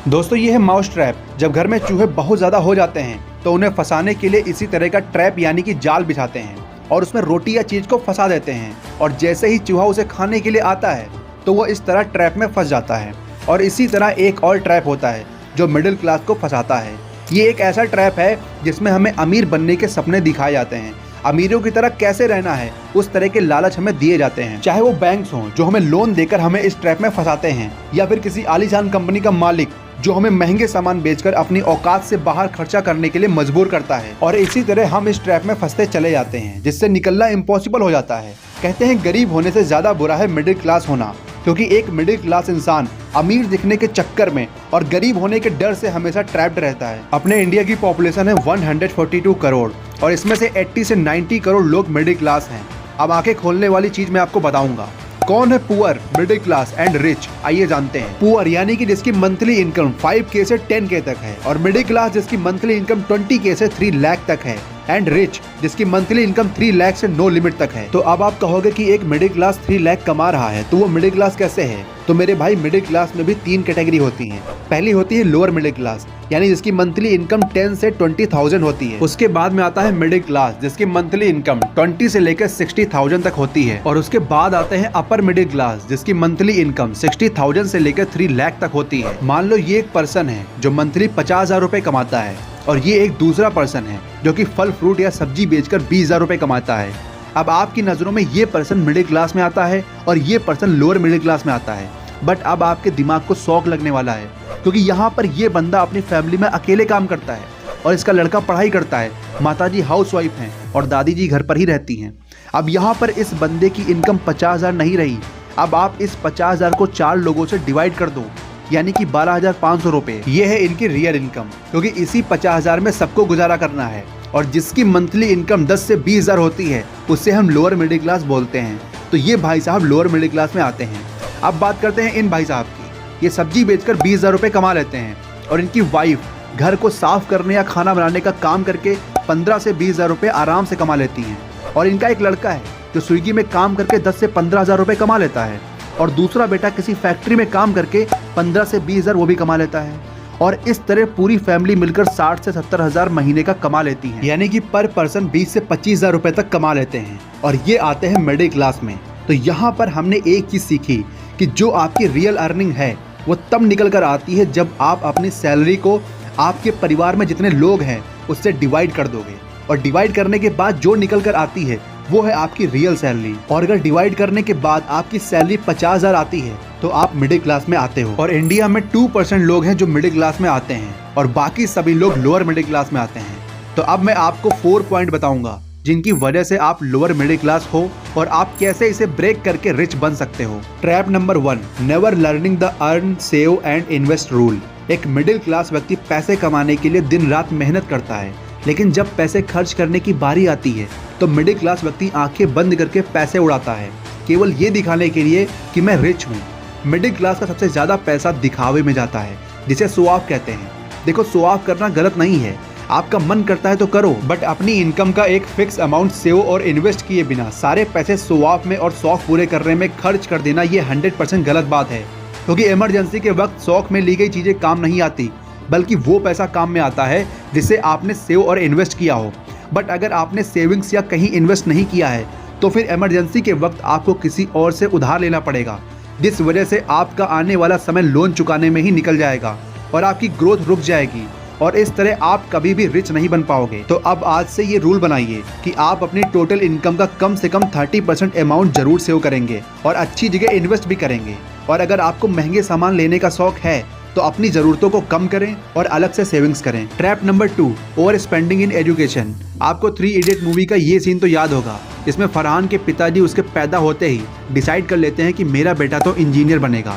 दोस्तों ये है माउस ट्रैप। जब घर में चूहे बहुत ज़्यादा हो जाते हैं तो उन्हें फंसाने के लिए इसी तरह का ट्रैप यानी कि जाल बिछाते हैं और उसमें रोटी या चीज़ को फंसा देते हैं, और जैसे ही चूहा उसे खाने के लिए आता है तो वो इस तरह ट्रैप में फंस जाता है। और इसी तरह एक और ट्रैप होता है जो मिडिल क्लास को फंसाता है। ये एक ऐसा ट्रैप है जिसमें हमें अमीर बनने के सपने दिखाए जाते हैं, अमीरों की तरह कैसे रहना है उस तरह के लालच हमें दिए जाते हैं। चाहे वो बैंक्स हों जो हमें लोन देकर हमें इस ट्रैप में फंसाते हैं, या फिर किसी आलीशान कंपनी का मालिक जो हमें महंगे सामान बेचकर अपनी औकात से बाहर खर्चा करने के लिए मजबूर करता है। और इसी तरह हम इस ट्रैप में फंसते चले जाते हैं जिससे निकलना इम्पॉसिबल हो जाता है। कहते हैं गरीब होने से ज़्यादा बुरा है मिडिल क्लास होना, क्योंकि एक मिडिल क्लास इंसान अमीर दिखने के चक्कर में और गरीब होने के डर से हमेशा ट्रैप्ड रहता है। अपने इंडिया की पॉपुलेशन है 142 करोड़ और इसमें से 80 से 90 करोड़ लोग मिडिल क्लास हैं। अब आंखें खोलने वाली चीज मैं आपको बताऊंगा, कौन है poor, middle class and rich. आइए जानते हैं। पुअर यानी कि जिसकी मंथली इनकम 5K से 10K तक है, और मिडिल क्लास जिसकी मंथली इनकम 20K से 3 लाख तक है, एंड रिच जिसकी मंथली इनकम 3 लाख से नो लिमिट तक है। तो अब आप कहोगे कि एक मिडिल क्लास 3 लाख कमा रहा है तो वो मिडिल क्लास कैसे है? तो मेरे भाई मिडिल क्लास में भी 3 कैटेगरी होती हैं। पहली होती है लोअर मिडिल क्लास, यानी जिसकी मंथली इनकम 10 से 20,000 होती है। उसके बाद में आता है मिडिल क्लास जिसकी मंथली इनकम 20 से लेकर 60,000 तक होती है। और उसके बाद आते हैं अपर मिडिल क्लास जिसकी मंथली इनकम 60,000 से लेकर 3 लाख तक होती है। मान लो ये एक पर्सन है जो मंथली 50,000 रुपए कमाता है, और ये एक दूसरा पर्सन है जो कि फल फ्रूट या सब्जी बेचकर 20,000 रुपए कमाता है। अब आपकी नज़रों में ये पर्सन मिडिल क्लास में आता है और ये पर्सन लोअर मिडिल क्लास में आता है। बट अब आपके दिमाग को शौक लगने वाला है, क्योंकि यहाँ पर ये बंदा अपनी फैमिली में अकेले काम करता है और इसका लड़का पढ़ाई करता है, माताजी हाउसवाइफ हैं और दादी जी घर पर ही रहती हैं। अब यहाँ पर इस बंदे की इनकम 50,000 नहीं रही। अब आप इस 50,000 को 4 लोगों से डिवाइड कर दो, यानी कि 12,500 रुपए। ये है इनकी रियल इनकम, क्योंकि इसी 50,000 में सबको गुजारा करना है। और जिसकी मंथली इनकम 10 से 20,000 होती है उससे हम लोअर मिडिल क्लास बोलते हैं। तो ये भाई साहब लोअर मिडिल क्लास में आते हैं। अब बात करते हैं इन भाई साहब की। ये सब्जी बेचकर 20,000 रुपए कमा लेते हैं, और इनकी वाइफ घर को साफ करने या खाना बनाने का काम करके 15 से 20,000 रुपए आराम से कमा लेती हैं। और इनका एक लड़का है जो स्विगी में काम करके 10 से 15,000 रुपए कमा लेता है, और दूसरा बेटा किसी फैक्ट्री में काम करके 15 से 20,000 वो भी कमा लेता है। और इस तरह पूरी फैमिली मिलकर 60 से 70,000 महीने का कमा लेती है, यानी कि पर पर्सन 20 से 25,000 रुपए तक कमा लेते हैं। और ये आते हैं मिडिल क्लास में। तो यहाँ पर हमने एक चीज़ सीखी कि जो आपकी रियल अर्निंग है वो तब निकल कर आती है जब आप अपनी सैलरी को आपके परिवार में जितने लोग हैं उससे डिवाइड कर दोगे, और डिवाइड करने के बाद जो निकल कर आती है वो है आपकी रियल सैलरी। और अगर डिवाइड करने के बाद आपकी सैलरी 50,000 आती है तो आप मिडिल क्लास में आते हो। और इंडिया में 2% लोग हैं जो मिडिल क्लास में आते हैं, और बाकी सभी लोग लोअर मिडिल क्लास में आते हैं। तो अब मैं आपको 4 पॉइंट बताऊंगा जिनकी वजह से आप लोअर मिडिल क्लास हो और आप कैसे इसे ब्रेक करके रिच बन सकते हो। Trap number 1, never learning the earn save and invest rule. एक मिडिल क्लास व्यक्ति पैसे कमाने के लिए दिन रात मेहनत करता है, लेकिन जब पैसे खर्च करने की बारी आती है तो मिडिल क्लास व्यक्ति आंखें बंद करके पैसे उड़ाता है, केवल ये दिखाने के लिए कि मैं रिच हूँ। मिडिल क्लास का सबसे ज़्यादा पैसा दिखावे में जाता है, जिसे शो ऑफ कहते हैं। देखो, शो ऑफ करना गलत नहीं है, आपका मन करता है तो करो, बट अपनी इनकम का एक फिक्स अमाउंट सेव और इन्वेस्ट किए बिना सारे पैसे शो ऑफ में और शौक पूरे करने में खर्च कर देना, ये 100% गलत बात है। क्योंकि इमरजेंसी के वक्त शौक में ली गई चीज़ें काम नहीं आती, बल्कि वो पैसा काम में आता है जिसे आपने सेव और इन्वेस्ट किया हो। बट अगर आपने सेविंग्स या कहीं इन्वेस्ट नहीं किया है तो फिर इमरजेंसी के वक्त आपको किसी और से उधार लेना पड़ेगा, जिस वजह से आपका आने वाला समय लोन चुकाने में ही निकल जाएगा और आपकी ग्रोथ रुक जाएगी, और इस तरह आप कभी भी रिच नहीं बन पाओगे। तो अब आज से ये रूल बनाइए कि आप अपनी टोटल इनकम का कम से कम 30% अमाउंट जरूर सेव करेंगे और अच्छी जगह इन्वेस्ट भी करेंगे। और अगर आपको महंगे सामान लेने का शौक है तो अपनी ज़रूरतों को कम करें और अलग से सेविंग्स करें। Trap number 2, over spending in education. आपको 3 इडियट मूवी का ये सीन तो याद होगा, इसमें फरहान के पिताजी उसके पैदा होते ही डिसाइड कर लेते हैं कि मेरा बेटा तो इंजीनियर बनेगा।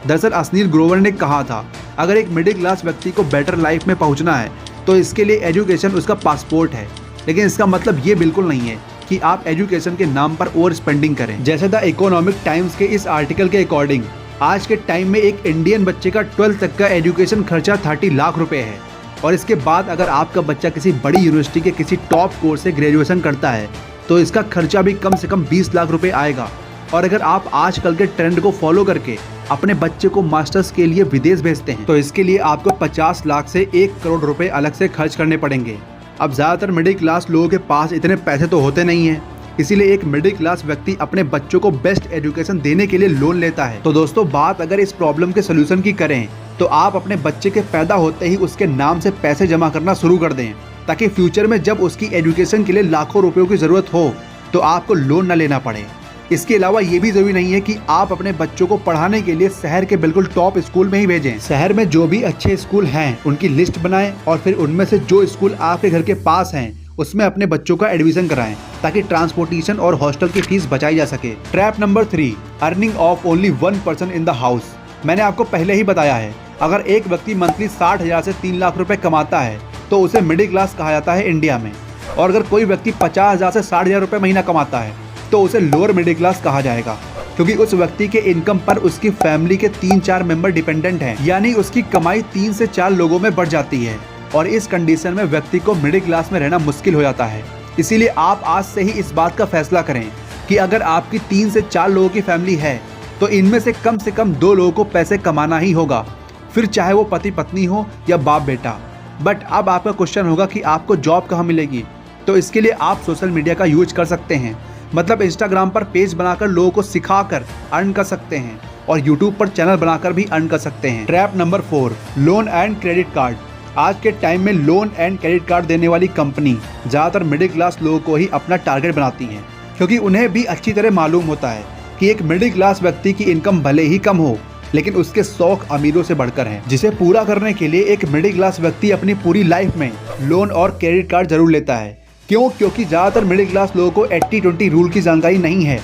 दरअसल असनील ग्रोवर ने कहा था, अगर एक मिडिल क्लास व्यक्ति को बेटर लाइफ में पहुंचना है तो इसके लिए एजुकेशन उसका पासपोर्ट है। लेकिन इसका मतलब ये बिल्कुल नहीं है कि आप एजुकेशन के नाम पर ओवर स्पेंडिंग करें। जैसे द इकोनॉमिक टाइम्स के इस आर्टिकल के अकॉर्डिंग आज के टाइम में एक इंडियन बच्चे का 12th तक का एजुकेशन खर्चा 30 लाख रुपए है, और इसके बाद अगर आपका बच्चा किसी बड़ी यूनिवर्सिटी के किसी टॉप कोर्स से ग्रेजुएशन करता है तो इसका खर्चा भी कम से कम 20 लाख रुपए आएगा। और अगर आप आजकल के ट्रेंड को फॉलो करके अपने बच्चे को मास्टर्स के लिए विदेश भेजते हैं तो इसके लिए आपको 50 लाख से 1 करोड़ रुपए अलग से खर्च करने पड़ेंगे। अब ज़्यादातर मिडिल क्लास लोगों के पास इतने पैसे तो होते नहीं हैं, इसीलिए एक मिडिल क्लास व्यक्ति अपने बच्चों को बेस्ट एजुकेशन देने के लिए लोन लेता है। तो दोस्तों, बात अगर इस प्रॉब्लम के सोल्यूशन की करें तो आप अपने बच्चे के पैदा होते ही उसके नाम से पैसे जमा करना शुरू कर दें, ताकि फ्यूचर में जब उसकी एजुकेशन के लिए लाखों रुपयों की ज़रूरत हो तो आपको लोन न लेना पड़े। इसके अलावा ये भी जरूरी नहीं है कि आप अपने बच्चों को पढ़ाने के लिए शहर के बिल्कुल टॉप स्कूल में ही भेजें। शहर में जो भी अच्छे स्कूल हैं उनकी लिस्ट बनाएं और फिर उनमें से जो स्कूल आपके घर के पास हैं उसमें अपने बच्चों का एडमिशन कराएं, ताकि ट्रांसपोर्टेशन और हॉस्टल की फीस बचाई जा सके। Trap number 3, earning of only 1 person in the house. मैंने आपको पहले ही बताया है, अगर एक व्यक्ति मंथली 60,000 से 3 लाख रुपए कमाता है तो उसे मिडिल क्लास कहा जाता है इंडिया में, और अगर कोई व्यक्ति 50,000 से 60,000 रुपए महीना कमाता है तो उसे लोअर मिडिल क्लास कहा जाएगा, क्योंकि उस व्यक्ति के इनकम पर उसकी फैमिली के 3-4 मेंबर डिपेंडेंट हैं, यानी उसकी कमाई 3 से 4 लोगों में बढ़ जाती है, और इस कंडीशन में व्यक्ति को मिडिल क्लास में रहना मुश्किल हो जाता है। इसीलिए आप आज से ही इस बात का फैसला करें कि अगर आपकी 3 से 4 लोगों की फैमिली है तो इनमें से कम 2 लोगों को पैसे कमाना ही होगा, फिर चाहे वो पति पत्नी हो या बाप बेटा। बट अब आपका क्वेश्चन होगा कि आपको जॉब कहाँ मिलेगी, तो इसके लिए आप सोशल मीडिया का यूज कर सकते हैं। मतलब इंस्टाग्राम पर पेज बनाकर लोगों को सिखाकर अर्न कर सकते हैं, और यूट्यूब पर चैनल बनाकर भी अर्न कर सकते हैं। Trap number 4, loan and credit card. आज के टाइम में लोन एंड क्रेडिट कार्ड देने वाली कंपनी ज़्यादातर मिडिल क्लास लोगों को ही अपना टारगेट बनाती हैं, क्योंकि उन्हें भी अच्छी तरह मालूम होता है कि एक मिडिल क्लास व्यक्ति की इनकम भले ही कम हो, लेकिन उसके शौक अमीरों से बढ़कर हैं, जिसे पूरा करने के लिए एक मिडिल क्लास व्यक्ति अपनी पूरी लाइफ में लोन और क्रेडिट कार्ड जरूर लेता है। क्यों? क्योंकि ज़्यादातर मिडिल क्लास लोगों को 80-20 रूल की जानकारी नहीं है।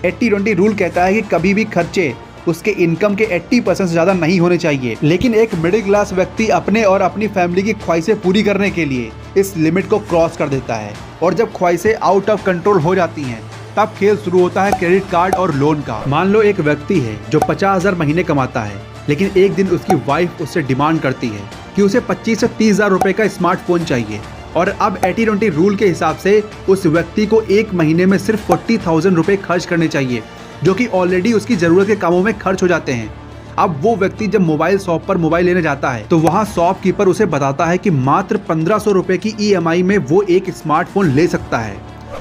80-20 रूल कहता है कि कभी भी खर्चे उसके इनकम के 80% से ज़्यादा नहीं होने चाहिए, लेकिन एक मिडिल क्लास व्यक्ति अपने और अपनी फैमिली की ख्वाहिशें पूरी करने के लिए इस लिमिट को क्रॉस कर देता है, और जब ख्वाहिशें आउट ऑफ कंट्रोल हो जाती हैं तब खेल शुरू होता है क्रेडिट कार्ड और लोन का। मान लो एक व्यक्ति है जो 50,000 महीने कमाता है, लेकिन एक दिन उसकी वाइफ उससे डिमांड करती है कि उसे 25 से 30,000 रुपए का स्मार्टफोन चाहिए, और अब 80-20 रूल के हिसाब से उस व्यक्ति को एक महीने में सिर्फ 40,000 रुपए खर्च करने चाहिए, जो कि ऑलरेडी उसकी ज़रूरत के कामों में खर्च हो जाते हैं। अब वो व्यक्ति जब मोबाइल शॉप पर मोबाइल लेने जाता है तो वहाँ शॉपकीपर उसे बताता है कि मात्र 1,500 रुपए की EMI में वो एक स्मार्टफोन ले सकता है।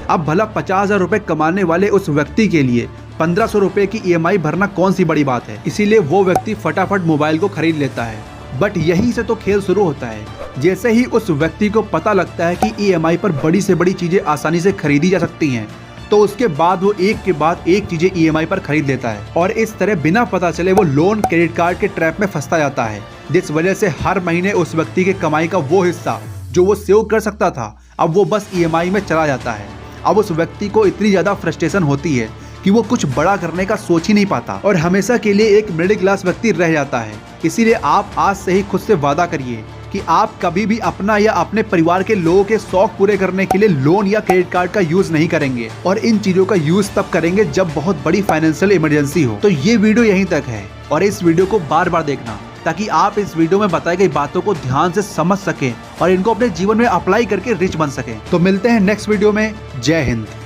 अब भला 50,000 रुपए कमाने वाले उस व्यक्ति के लिए 1,500 रुपए की EMI भरना कौन सी बड़ी बात है, इसीलिए वो व्यक्ति फटाफट मोबाइल को खरीद लेता है। बट यहीं से तो खेल शुरू होता है। जैसे ही उस व्यक्ति को पता लगता है कि EMI पर बड़ी से बड़ी चीज़ें आसानी से खरीदी जा सकती हैं, तो उसके बाद वो एक के बाद एक चीज़ें EMI पर खरीद लेता है, और इस तरह बिना पता चले वो लोन क्रेडिट कार्ड के ट्रैप में फंसता जाता है, जिस वजह से हर महीने उस व्यक्ति के कमाई का वो हिस्सा जो वो सेव कर सकता था अब वो बस EMI में चला जाता है। अब उस व्यक्ति को इतनी ज़्यादा फ्रस्ट्रेशन होती है कि वो कुछ बड़ा करने का सोच ही नहीं पाता, और हमेशा के लिए एक मिडिल क्लास व्यक्ति रह जाता है। इसीलिए आप आज से ही खुद से वादा करिए कि आप कभी भी अपना या अपने परिवार के लोगों के शौक पूरे करने के लिए लोन या क्रेडिट कार्ड का यूज नहीं करेंगे, और इन चीजों का यूज तब करेंगे जब बहुत बड़ी फाइनेंशियल इमरजेंसी हो। तो ये वीडियो यहीं तक है, और इस वीडियो को बार बार देखना ताकि आप इस वीडियो में बताई गई बातों को ध्यान से समझ सकें और इनको अपने जीवन में अप्लाई करके रिच बन सकें। तो मिलते हैं नेक्स्ट वीडियो में। जय हिंद।